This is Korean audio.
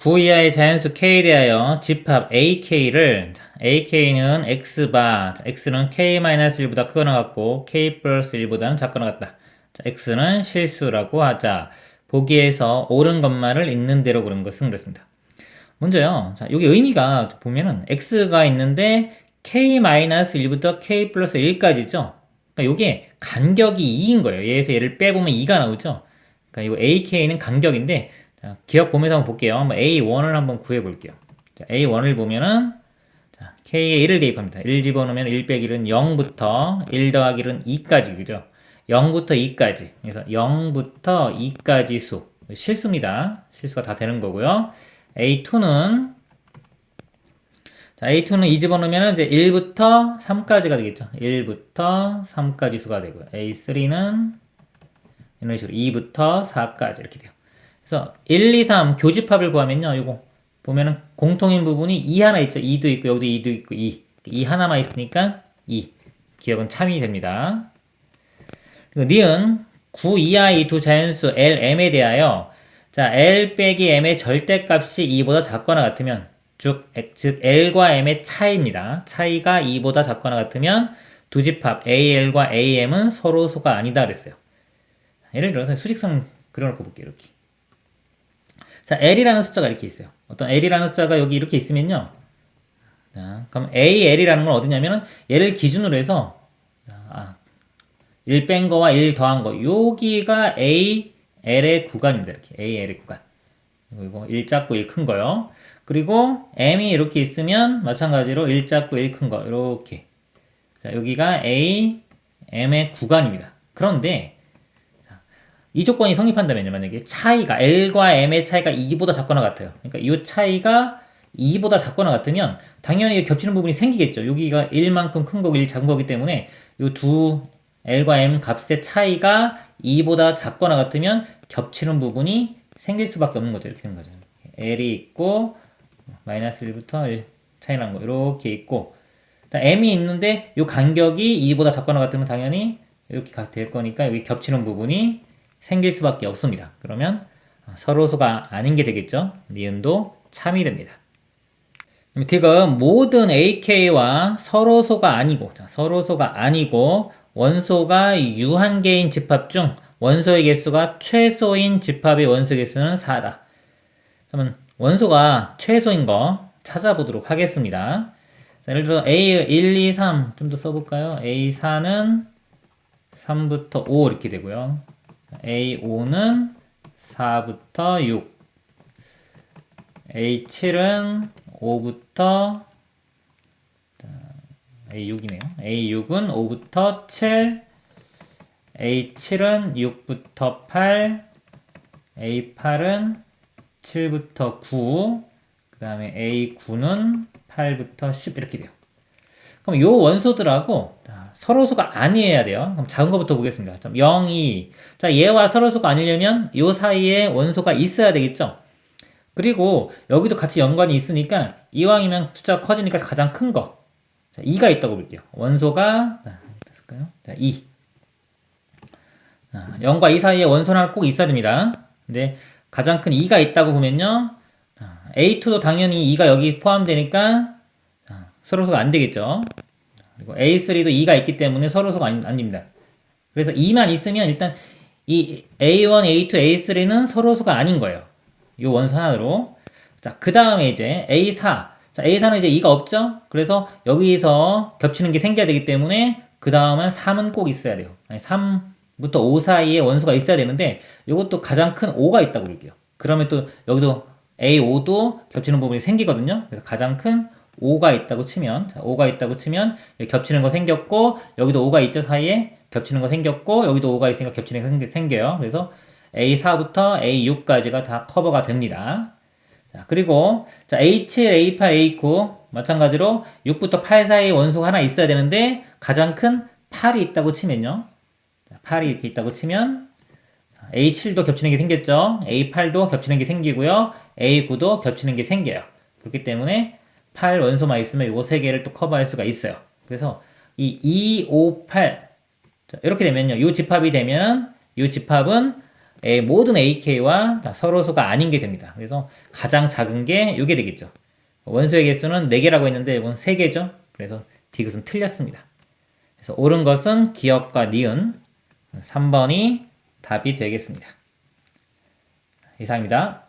9 이하의 자연수 K에 대하여 집합 AK를 AK는 X바, X는 K-1보다 크거나 같고 K 플러스 1보다는 작거나 같다. 자, X는 실수라고 하자. 보기에서 옳은 것만을 있는 대로 그런 것은 그렇습니다. 먼저요. 자, 여기 의미가 보면은 X가 있는데 K-1부터 K 플러스 1까지죠. 그러니까 이게 간격이 2인 거예요. 얘에서 얘를 빼보면 2가 나오죠. 그러니까 이거 AK는 간격인데 자, 기억 보면서 한번 볼게요. 한번 A1을 한번 구해 볼게요. 자, A1을 보면은 자, K에 1을 대입합니다. 1 집어넣으면 1 빼기 1은 0부터 1 더하기 1은 2까지 그죠? 0부터 2까지. 그래서 0부터 2까지 수. 실수입니다. 실수가 다 되는 거고요. A2는 자, A2는 2 집어넣으면 이제 1부터 3까지가 되겠죠. 1부터 3까지 수가 되고요. A3는 이런 식으로 2부터 4까지 이렇게 돼요. 그래서 1, 2, 3 교집합을 구하면요. 이거 보면은 공통인 부분이 2 하나 있죠. 2도 있고 여기도 2도 있고 2 하나만 있으니까 2. 기억은 참이 됩니다. 그리고 니은 9 이하의 두 자연수 LM에 대하여 자 L 빼기 M의 절대값이 2보다 작거나 같으면 즉 L과 M의 차이입니다. 차이가 2보다 작거나 같으면 두 집합 AL과 AM은 서로 소가 아니다 그랬어요. 예를 들어서 수직선 그려놓고 볼게요. 이렇게. 자, L이라는 숫자가 이렇게 있어요. 어떤 L이라는 숫자가 여기 이렇게 있으면요. 자, 그럼 AL이라는 건 어디냐면은 얘를 기준으로 해서 1 뺀 거와 1 더한 거 여기가 AL의 구간입니다. 이렇게 AL의 구간. 그리고 1 작고 1 큰 거요. 그리고 M이 이렇게 있으면 마찬가지로 1 작고 1 큰 거 이렇게. 자, 여기가 A, M의 구간입니다. 그런데 이 조건이 성립한다면요. 만약에 차이가 L과 M의 차이가 2보다 작거나 같아요. 그러니까 이 차이가 2보다 작거나 같으면 당연히 겹치는 부분이 생기겠죠. 여기가 1만큼 큰 거고 1 작은 거기 때문에 이 두 L과 M 값의 차이가 2보다 작거나 같으면 겹치는 부분이 생길 수밖에 없는 거죠. 이렇게 된 거죠. L이 있고 마이너스 1부터 1 차이 나는 거 이렇게 있고 M이 있는데 이 간격이 2보다 작거나 같으면 당연히 이렇게 될 거니까 여기 겹치는 부분이 생길 수밖에 없습니다. 그러면 서로소가 아닌 게 되겠죠. 니은도 참이 됩니다. 지금 모든 AK와 서로소가 아니고 서로소가 아니고 원소가 유한계인 집합 중 원소의 개수가 최소인 집합의 원소 개수는 4다. 그러면 원소가 최소인 거 찾아보도록 하겠습니다. 자, 예를 들어 A1, 2, 3 좀 더 써볼까요? A4는 3부터 5 이렇게 되고요. A5는 4부터 6 A7은 5부터 A6이네요. A6은 5부터 7 A7은 6부터 8 A8은 7부터 9 그 다음에 A9는 8부터 10 이렇게 돼요. 그럼 요 원소들하고 서로소가 아니어야 돼요. 그럼 작은 거부터 보겠습니다. 0, 2. 자, 얘와 서로소가 아니려면 요 사이에 원소가 있어야 되겠죠? 그리고 여기도 같이 연관이 있으니까 이왕이면 숫자가 커지니까 가장 큰 거. 자, 2가 있다고 볼게요. 원소가, 됐을까요? 자, 2. 0과 2 사이에 원소 하나 꼭 있어야 됩니다. 근데 가장 큰 2가 있다고 보면요. A2도 당연히 2가 여기 포함되니까 서로소가 안 되겠죠. 그리고 A3도 2가 있기 때문에 서로소가 아닙니다. 그래서 2만 있으면 일단 이 A1, A2, A3는 서로소가 아닌 거예요. 이 원소 하나로. 자, 그 다음에 이제 A4. 자, A4는 이제 2가 없죠? 그래서 여기서 겹치는 게 생겨야 되기 때문에 그 다음은 3은 꼭 있어야 돼요. 아니, 3부터 5 사이에 원소가 있어야 되는데 이것도 가장 큰 5가 있다고 볼게요. 그러면 또 여기도 A5도 겹치는 부분이 생기거든요. 그래서 가장 큰 5가 있다고 치면, 자, 5가 있다고 치면 겹치는 거 생겼고 여기도 5가 있죠 사이에 겹치는 거 생겼고 여기도 5가 있으니까 겹치는 거 생겨요. 그래서 A4부터 A6까지가 다 커버가 됩니다. 자, 그리고 자, A7, A8, A9 마찬가지로 6부터 8 사이에 원소가 하나 있어야 되는데 가장 큰 8이 있다고 치면요. 자, 8이 이렇게 있다고 치면 A7도 겹치는 게 생겼죠. A8도 겹치는 게 생기고요. A9도 겹치는 게 생겨요. 그렇기 때문에 8 원소만 있으면 요거 3개를 또 커버할 수가 있어요. 그래서 이 2, 5, 8 자, 이렇게 되면요. 요 집합이 되면 요 집합은 모든 AK와 서로수가 아닌 게 됩니다. 그래서 가장 작은 게 이게 되겠죠. 원소의 개수는 4개라고 했는데 이건 3개죠. 그래서 디귿은 틀렸습니다. 그래서 옳은 것은 기역과 니은 3번이 답이 되겠습니다. 이상입니다.